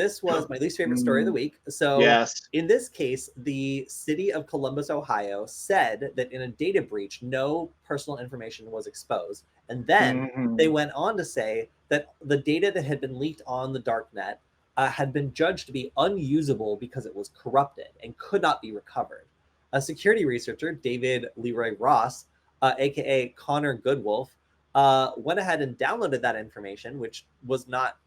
this was my least favorite story of the week. So Yes. in this case, the city of Columbus, Ohio said that in a data breach, no personal information was exposed. And then they went on to say that the data that had been leaked on the darknet had been judged to be unusable because it was corrupted and could not be recovered. A security researcher, David Leroy Ross, aka Connor Goodwolf, went ahead and downloaded that information, which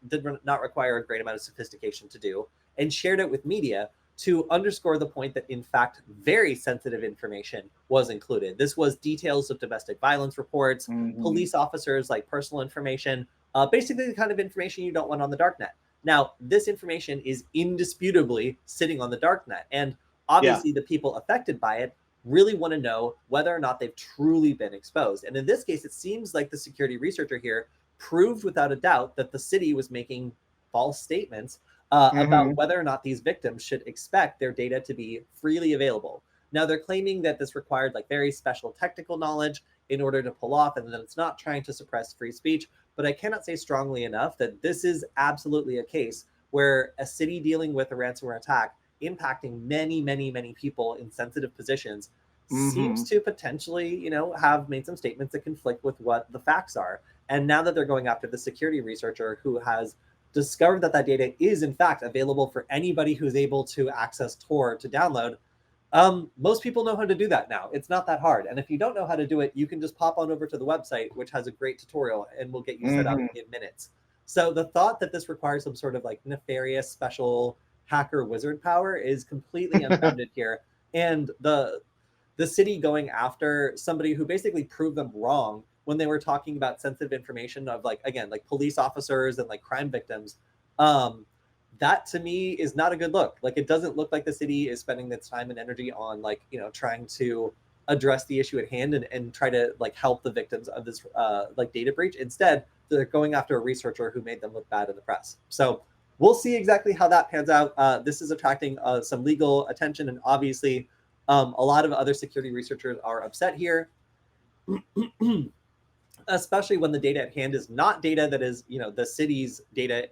did not require a great amount of sophistication to do, and shared it with media to underscore the point that, in fact, very sensitive information was included. This was details of domestic violence reports, police officers, like personal information, basically the kind of information you don't want on the darknet. Now, this information is indisputably sitting on the darknet, and obviously the people affected by it really want to know whether or not they've truly been exposed. And in this case, it seems like the security researcher here proved without a doubt that the city was making false statements about whether or not these victims should expect their data to be freely available. Now, they're claiming that this required like very special technical knowledge in order to pull off, and that it's not trying to suppress free speech. But I cannot say strongly enough that this is absolutely a case where a city dealing with a ransomware attack impacting many, many, many people in sensitive positions seems to potentially, have made some statements that conflict with what the facts are. And now that they're going after the security researcher who has discovered that data is in fact available for anybody who's able to access Tor to download, most people know how to do that now. It's not that hard. And if you don't know how to do it, you can just pop on over to the website, which has a great tutorial and will get you set up in minutes. So the thought that this requires some sort of like nefarious special hacker wizard power is completely unfounded here. And the city going after somebody who basically proved them wrong when they were talking about sensitive information of like police officers and like crime victims, that to me is not a good look. Like, it doesn't look like the city is spending its time and energy on trying to address the issue at hand and try to like help the victims of this data breach. Instead, they're going after a researcher who made them look bad in the press. So we'll see exactly how that pans out. This is attracting some legal attention, and obviously a lot of other security researchers are upset here, especially when the data at hand is not data that is, the city's data.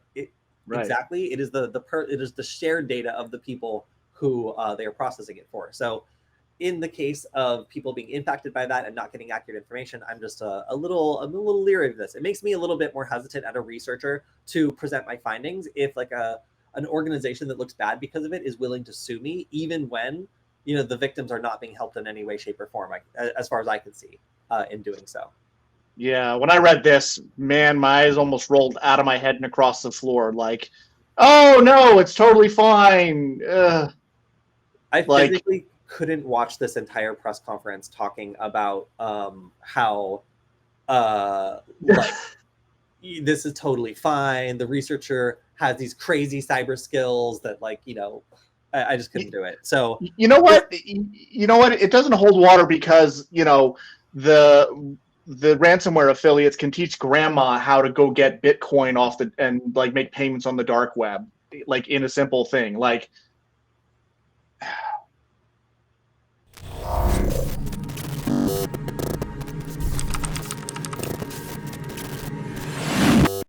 Exactly, it is the shared data of the people who they are processing it for. So, in the case of people being impacted by that and not getting accurate information, I'm just I'm a little leery of this. It makes me a little bit more hesitant as a researcher to present my findings if like an organization that looks bad because of it is willing to sue me, even when the victims are not being helped in any way, shape, or form, as far as I can see, in doing so. Yeah, when I read this, man, my eyes almost rolled out of my head and across the floor. Like, oh no, it's totally fine. I physically couldn't watch this entire press conference talking about how this is totally fine. The researcher has these crazy cyber skills that I just couldn't do it. So you know what? It doesn't hold water because the ransomware affiliates can teach grandma how to go get Bitcoin off make payments on the dark web, like in a simple thing. Like,